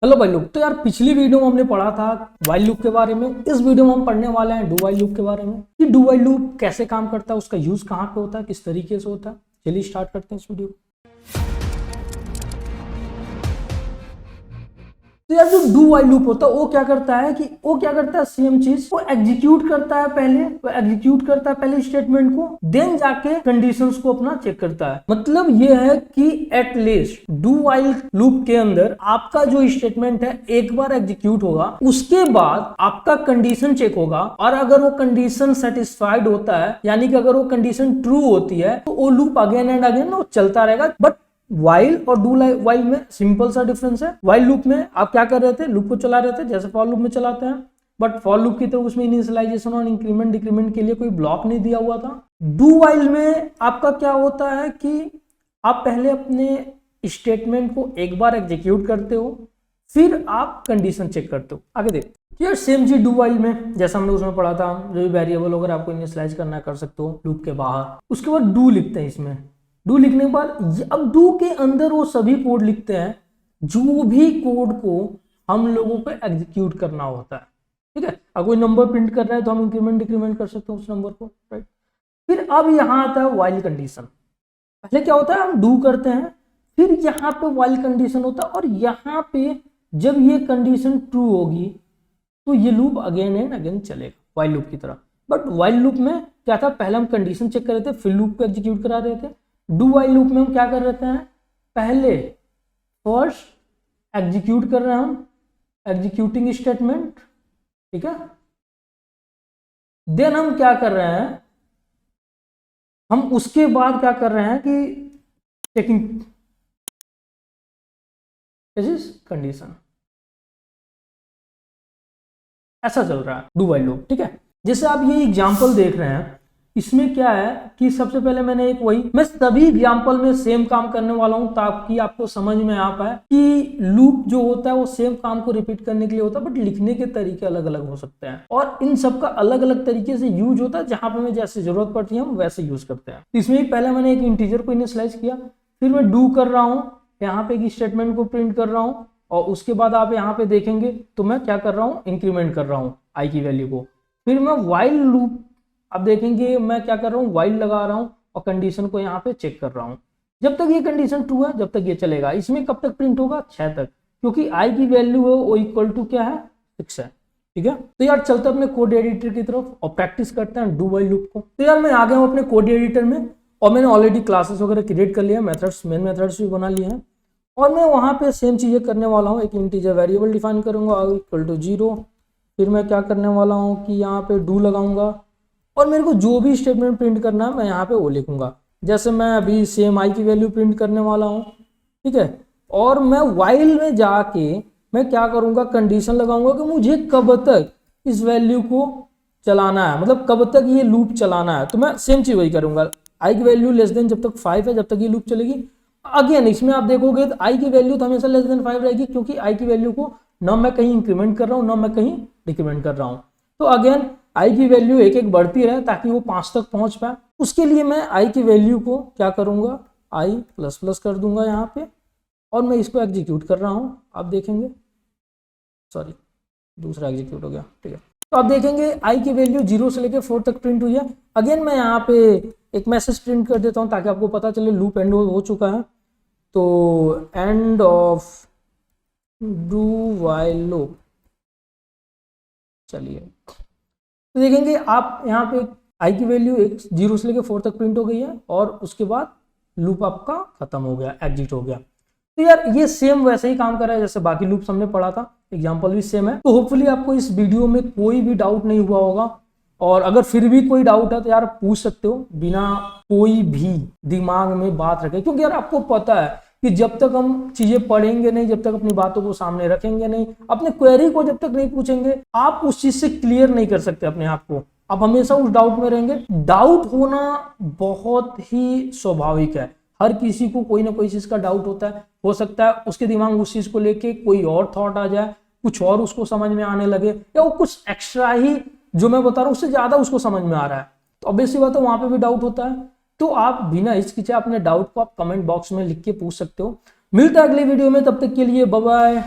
Hello भाई लोग, तो यार पिछली वीडियो में हमने पढ़ा था व्हाइल लूप के बारे में। इस वीडियो में हम पढ़ने वाले हैं डू व्हाइल लूप के बारे में कि डू व्हाइल लूप कैसे काम करता है, उसका यूज कहाँ पे होता है, किस तरीके से होता है। चलिए स्टार्ट करते हैं इस वीडियो को। तो यार जो डू व्हाइल लूप होता है वो क्या करता है सेम चीज वो एग्जीक्यूट करता है। पहले स्टेटमेंट को, देन जाके कंडीशंस को अपना चेक करता है। मतलब ये है कि एटलीस्ट डू व्हाइल लूप के अंदर आपका जो स्टेटमेंट है एक बार एग्जीक्यूट होगा, उसके बाद आपका कंडीशन चेक होगा, और अगर वो कंडीशन सेटिस्फाइड होता है, यानी कि अगर वो कंडीशन ट्रू होती है, तो वो लूप अगेन एंड अगेन वो चलता रहेगा। बट वाइल और डू वाइल में सिंपल सा डिफरेंस है। वाइल लूप में आप क्या कर रहे थे, लूप को चला रहे थे जैसे फॉर लूप में चलाते हैं, बट फॉर लूप की तरह उसमें इनिशियलाइजेशन और इंक्रीमेंट डिक्रीमेंट के लिए कोई ब्लॉक नहीं दिया हुआ था। डू वाइल में आपका क्या होता है कि आप पहले अपने स्टेटमेंट को एक बार एग्जीक्यूट करते हो, फिर आप कंडीशन चेक करते हो। आगे देखो यार, सेम चीज डू वाइल में जैसा हमने उसमें पढ़ा था, जो भी वेरिएबल अगर आपको इनिशियलाइज करना कर सकते हो लूप के बाहर। उसके बाद डू लिखते हैं। इसमें डू लिखने के बाद अब डू के अंदर वो सभी कोड लिखते हैं जो भी कोड को हम लोगों को एग्जीक्यूट करना होता है। ठीक है, अगर कोई नंबर प्रिंट कर रहा है तो हम इंक्रीमेंट डिक्रीमेंट कर सकते हैं उस नंबर को, राइट। फिर अब यहाँ आता है व्हाइल कंडीशन। पहले क्या होता है, हम डू करते हैं, फिर यहाँ पे व्हाइल कंडीशन होता है, और यहाँ पे जब ये कंडीशन ट्रू होगी तो ये लूप अगेन एंड अगेन चलेगा व्हाइल लूप की तरह। बट व्हाइल लूप में क्या था, पहले हम कंडीशन चेक कर रहे थे, फिर लूप को एग्जीक्यूट करा रहे थे। डू व्हाइल लूप में हम क्या कर रहे हैं, पहले फर्स्ट एग्जीक्यूट कर रहे हैं हम एग्जीक्यूटिंग स्टेटमेंट, ठीक है। देन हम क्या कर रहे हैं, हम उसके बाद क्या कर रहे हैं कि चेकिंग कंडीशन। ऐसा चल रहा है डू व्हाइल लूप, ठीक है। जैसे आप ये एग्जांपल देख रहे हैं, इसमें क्या है कि सबसे पहले मैं सभी एग्जांपल में सेम काम करने वाला हूं ताकि आपको समझ में आ पाए कि लूप जो होता है वो सेम काम को रिपीट करने के लिए होता है, बट लिखने के तरीके अलग अलग हो सकते हैं, और इन सब का अलग अलग तरीके से यूज होता है। जहां पे हमें जैसे जरूरत पड़ती है हम वैसे यूज करते हैं। इसमें पहले मैंने एक इंटीजर को इनिशियलाइज किया, फिर मैं डू कर रहा हूँ, यहाँ पे एक स्टेटमेंट को प्रिंट कर रहा हूँ, और उसके बाद आप यहाँ पे देखेंगे तो मैं क्या कर रहा हूँ, इंक्रीमेंट कर रहा हूँ आई की वैल्यू को। फिर मैं व्हाइल लूप, अब देखेंगे मैं क्या कर रहा हूँ, व्हाइल लगा रहा हूँ और कंडीशन को यहाँ पे चेक कर रहा हूँ। जब तक ये कंडीशन ट्रू है जब तक ये चलेगा। इसमें कब तक प्रिंट होगा, 6 तक, क्योंकि आई की वैल्यू है वो इक्वल टू क्या है, 6 है, ठीक है। तो यार चलते अपने कोड एडिटर की तरफ और प्रैक्टिस करते हैं डू व्हाइल लूप को। तो यार मैं आ गया हूँ अपने कोड एडिटर में, और मैंने ऑलरेडी क्लासेस वगैरह क्रिएट कर लिया, मेथड्स मेन मेथड्स भी बना लिए हैं, और मैं वहाँ पे सेम चीजें करने वाला हूँ। एक इंटीजर वेरिएबल डिफाइन करूंगा इक्वल टू 0। फिर मैं क्या करने वाला हूँ कि यहाँ पे डू लगाऊंगा, और मेरे को जो भी स्टेटमेंट प्रिंट करना है मैं यहाँ पे वो लिखूंगा। जैसे मैं अभी सेम आई की वैल्यू प्रिंट करने वाला हूँ, ठीक है। और मैं व्हाइल में जाके मैं क्या करूँगा, कंडीशन लगाऊंगा कि मुझे कब तक इस वैल्यू को चलाना है, मतलब कब तक ये लूप चलाना है। तो मैं सेम चीज़ वही करूँगा, आई की वैल्यू लेस देन जब तक 5 है जब तक ये लूप चलेगी। अगेन इसमें आप देखोगे तो आई की वैल्यू तो हमेशा लेस देन 5 रहेगी, क्योंकि आई की वैल्यू को ना मैं कहीं इंक्रीमेंट कर रहा हूँ ना मैं कहीं डिक्रीमेंट कर रहा हूँ। तो अगेन आई की वैल्यू एक एक बढ़ती रहे ताकि वो 5 तक पहुंच पाए। उसके लिए मैं आई की वैल्यू को क्या करूंगा, आई प्लस प्लस कर दूंगा यहाँ पे, और मैं इसको एग्जीक्यूट कर रहा हूँ। आप देखेंगे, सॉरी दूसरा एग्जीक्यूट हो गया, ठीक है। तो आप देखेंगे आई की वैल्यू 0 से लेकर 4 तक प्रिंट हुई है। अगेन मैं यहाँ पे एक मैसेज प्रिंट कर देता हूँ ताकि आपको पता चले लूप एंड हो चुका है। तो end of do while loop, चलिए तो देखेंगे आप यहाँ पे आई की वैल्यू 0 से लेकर 4 तक प्रिंट हो गई है, और उसके बाद लूप आपका खत्म हो गया, एग्जिट हो गया। तो यार ये सेम वैसे ही काम कर रहा है जैसे बाकी लूप्स हमने पढ़ा था, एग्जांपल भी सेम है। तो होपफुली आपको इस वीडियो में कोई भी डाउट नहीं हुआ होगा, और अगर फिर भी कोई डाउट है तो यार पूछ सकते हो बिना कोई भी दिमाग में बात रखे, क्योंकि यार आपको पता है कि जब तक हम चीजें पढ़ेंगे नहीं, जब तक अपनी बातों को सामने रखेंगे नहीं, अपने क्वेरी को जब तक नहीं पूछेंगे, आप उस चीज से क्लियर नहीं कर सकते अपने आप को। आप हमेशा उस डाउट में रहेंगे। डाउट होना बहुत ही स्वाभाविक है, हर किसी को कोई ना कोई चीज का डाउट होता है। हो सकता है उसके दिमाग में उस चीज को लेके कोई और थॉट आ जाए, कुछ और उसको समझ में आने लगे, या वो कुछ एक्स्ट्रा ही जो मैं बता रहा हूँ उससे ज्यादा उसको समझ में आ रहा है, तो ऑब्वियसली बात है वहां पे भी डाउट होता है। तो आप बिना हिचकिचाए अपने डाउट को आप कमेंट बॉक्स में लिख के पूछ सकते हो। मिलता है अगले वीडियो में, तब तक के लिए बाय बाय।